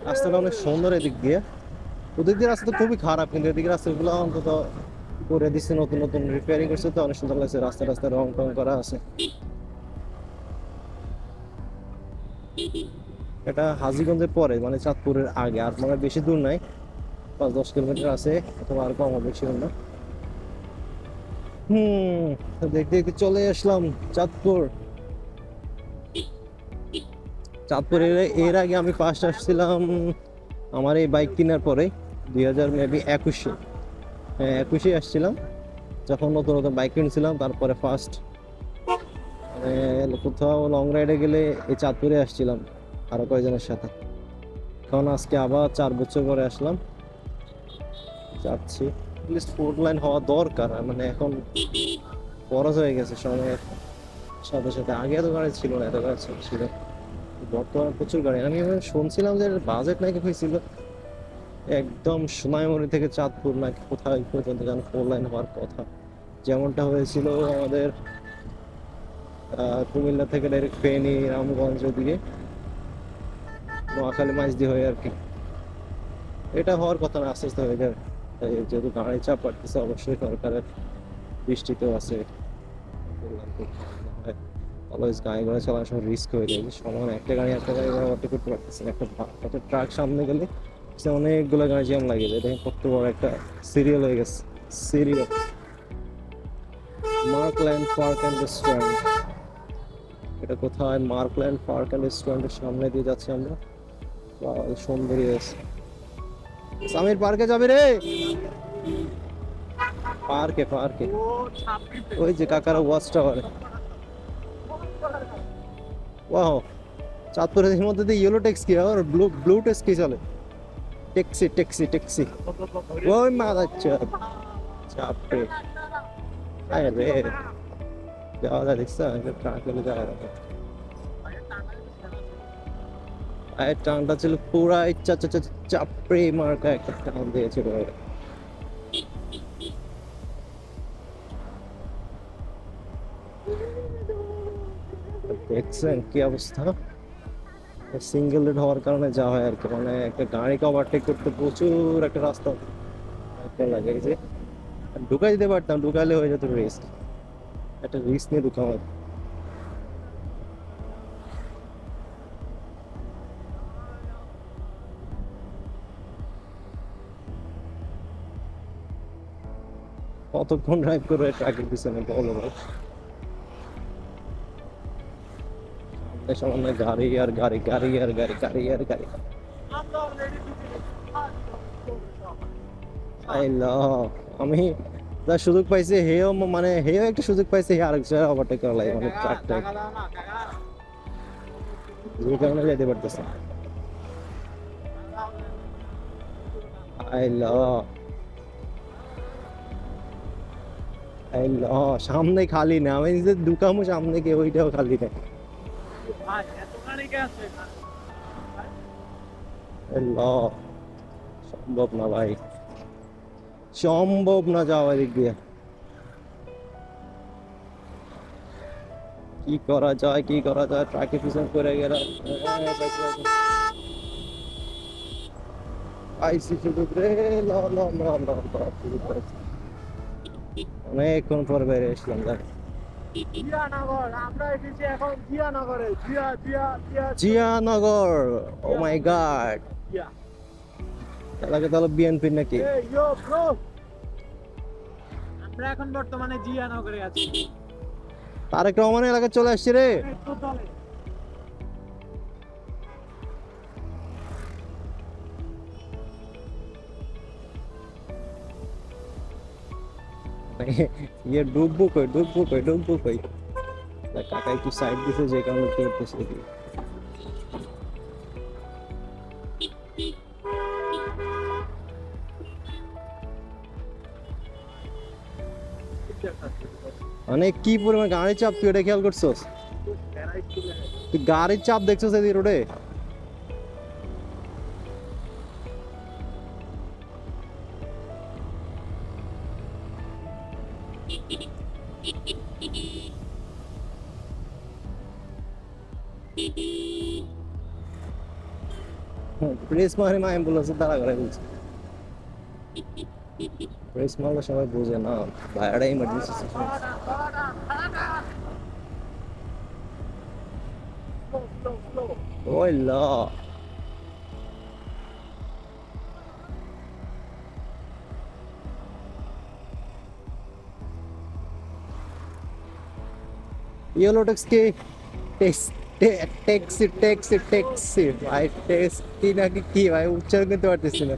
রাস্তাটা অনেক সুন্দর এদিক দিয়ে, ওদিক দিয়ে রাস্তা তো খুবই খারাপ, কিন্তু এদিকে রাস্তাগুলো অন্তত করে দিচ্ছে, নতুন নতুন রিপেয়ারিং করছে, তো অনেক সুন্দর লাগছে। রাস্তা রাস্তা রং টং করা আছে। এটা হাজীগঞ্জের পরে, মানে চাঁদপুরের আগে, আর মানে বেশি দূর নাই, 5-10 কিলোমিটার আছে, অথবা আর কম হবে, বেশি না। তো দেখতে দেখতে চলে আসলাম চাঁদপুর। চাঁদপুরে এর আগে আমি ফার্স্ট আসছিলাম আমার এই বাইক কেনার পরে, 2021 হ্যাঁ 21 আসছিলাম, যখন নতুন নতুন বাইক কিনছিলাম। তারপরে ফার্স্ট কোথাও লং রাইডে গেলে এই চাঁদপুরে আসছিলাম আরো কয়েকজনের সাথে। এখন আজকে আবার 4 বছর পরে আসলাম, যাচ্ছি। লিস্ট 4 লাইন হওয়া দরকার, মানে এখন খরচ হয়ে গেছে সময়ের সাথে সাথে। আগে এত গাড়ি ছিল না, এত গাড়ি ছিল, বর্তমানে প্রচুর গাড়ি। আমি শুনছিলাম যে বাজেট নাকি হয়েছিল একদম সোনাইমুড়ি থেকে চাঁদপুর নাকি কোথায় পর্যন্ত যেন 4 লাইন হওয়ার কথা, যেমনটা হয়েছিল আমাদের কুমিল্লা থেকে ডাইরেক্ট ফেনী রামগঞ্জ ওদিকে নোয়াখালী মাঝদি হয়ে আর কি। এটা হওয়ার কথা না, আস্তে আস্তে হয়ে যাবে। তাই যেহেতু গাড়ি চাপ বাড়তেছে, অবশ্যই সরকারের দৃষ্টিতেও আছে। অলওয়েজ গাড়ি ঘোড়া চালানোর সময় রিস্ক হয়ে যায়, সমান একটা গাড়ি ওভারটেক করতে পারতেছে না। একটা ট্রাক সামনে গেলে সে অনেকগুলো গাড়ি জ্যাম লাগে যায়, দেখেন কত বড় একটা সিরিয়াল হয়ে গেছে। Serial Markland park and restaurant, এটা কোথায়? মার্কল্যান্ড পার্ক অ্যান্ড রেস্টুরেন্টের সামনে দিয়ে যাচ্ছি আমরা। সুন্দরী আছে। সামির পার্কে যাবি রে? পার্কে পার্কে ওই যে কাকারা ওয়াচ টাওয়ারে। ওয়াও, চাঁদপুরের মধ্যে দিয়ে ইয়েলো ট্যাক্সি কি আর ব্লু ব্লু ট্যাক্সি চলে? ট্যাক্সি ট্যাক্সি ট্যাক্সি, ওই মাথা চাপ চাপে। আরে রে, যাওয়া যায় দেখছ, ট্রাক হলে যাওয়া যায়। আরে টানটা ছিল পুরা ইচ্ছা চাপড়ে মার্কা একটা টান দিয়েছিল। দেখছেন কি অবস্থা? সিঙ্গেল রোড হওয়ার কারণে যা হয় আর কি, মানে একটা গাড়িকে ওভারটেক করতে প্রচুর একটা রাস্তা লাগে। এই যে ঢুকাই দিতে পারতাম, ঢুকালে হয়ে যেত রিস্ক, একটা রিস্ক নিয়ে ঢুকা হয়। কতক্ষণ ড্রাইভ করবে ট্রাকের পিছনে বলো ভাই? সামনে সামনে গাড়ি আর গাড়ি, গাড়ি আর গাড়ি, গাড়ি আর গাড়ি। আই লাভ, আমি যা সুযোগ পাইছি হেও, মানে হেও একটা সুযোগ পাইছে, হে আরেক জায়গায় ওভারটেক করা লাগে, মানে ট্রাকটা যে কারণে যেতে পারতেছে। আই লাভ, আই লাভ, সামনে খালি না, আমি যে ঢুকামো সামনে কে ওইটাও খালি না। আই লাভ, সম্ভব না ভাই, সম্ভব না যাওয়া দিক দিয়ে। কি করা যায়, কি করা যায়, ট্রাকে পিছন করে গেল। আইসি সুযোগ রে, ল ল ল ল ল, সুযোগ পাইছি। অনেকক্ষণ পর বেরিয়ে আসলাম দেখ। জিয়ানগর, ও মাই গড, এলাকা তাহলে বিএনপির নাকি? আমরা এখন বর্তমানে জিয়ানগরে আছি। তারেক রহমানের এলাকায় চলে আসছি রে। ইয়ে ডুববো কই, ডুববো কই, ডুববো কই? কাকা একটু সাইড দিছে যে কারণে করতেছে কি। মানে কি পরিমাণ গাড়ির চাপ, তুই এটা খেয়াল করছস? তুই গাড়ির চাপ দেখছস এই রোডে? প্রেস মানে অ্যাম্বুলেন্সের দাঁড়া করে বলছে। প্রেস মারলে সবাই বোঝে না ভাইয়াটা ইমার্জেন্সি ওই ল yellow taxi taxi taxi taxi ভাই ট্যাক্সি নাকি কি ভাই উচ্চারণ করতে পারতেছি না।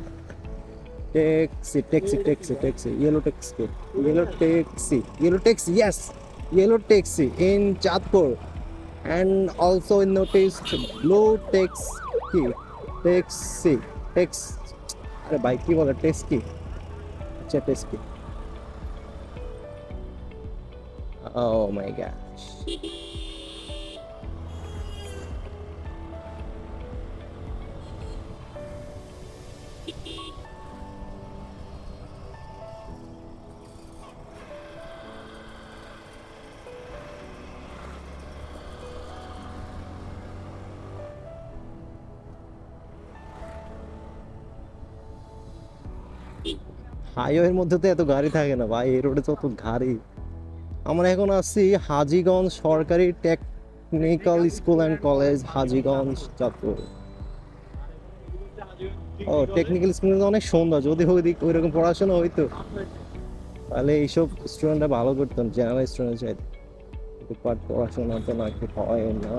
Taxi taxi taxi taxi yellow taxi yes yellow taxi in Chatpur and also noticed blue taxi tax আরে ভাই কি বলে ট্যাক্সি আচ্ছা ট্যাক্সি oh my gosh হাইওয়ের মধ্যে তো এত গাড়ি থাকে না ভাই এই রোডে তো অত গাড়ি। আমরা এখন আসছি হাজীগঞ্জ সরকারি technical school and college Hajiganj Chandpur. ও টেকনিক্যাল স্কুল অনেক সুন্দর, যদি ওই রকম পড়াশোনা হইতো তাহলে এইসব স্টুডেন্টরা ভালো করতাম, জেনারেল স্টুডেন্ট চাইতো, কিন্তু পড়াশোনা তো না কি হয় না।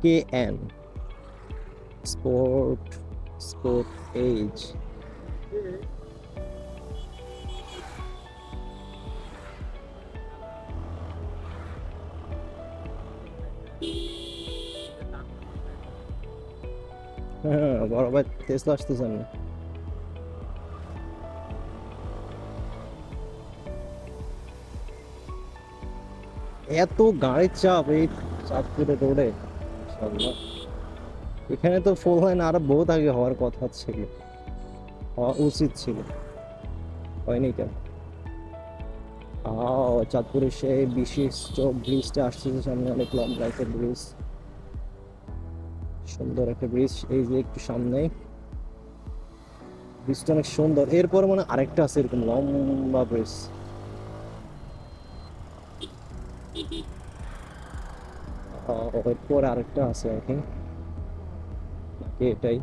KN sport age হ্যাঁ বড় ভাই টেসলা আসতেছেন না। এত গাড়ির চাপ এই চাঁদপুরে রোডে মাশাআল্লাহ। এখানে তো ফোর লাইন আরো বহুত আগে হওয়ার কথা ছিল, হওয়া উচিত ছিল, হয়নি কেন। চাঁদপুরের সেই বিশিষ্ট ব্রিজটা আসছে সামনে, অনেক লম্বা একটা ব্রিজ, সুন্দর একটা ব্রিজ এই যে একটু সামনেই ব্রিজটা অনেক সুন্দর। এরপর মানে আরেকটা আছে এরকম লম্বা ব্রিজ, এরপর আরেকটা আছে আই থিঙ্ক নাকি এটাই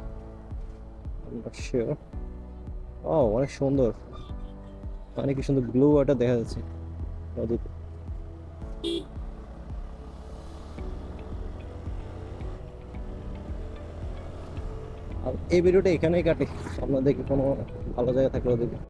শিওর। অনেক সুন্দর, মানে কি সুন্দর ব্লু ওয়াটার দেখা যাচ্ছে নদীতে। আর এই ভিডিওটা এখানেই কাটি, সামনে দেখি কোনো ভালো জায়গা থাকলে দেখি।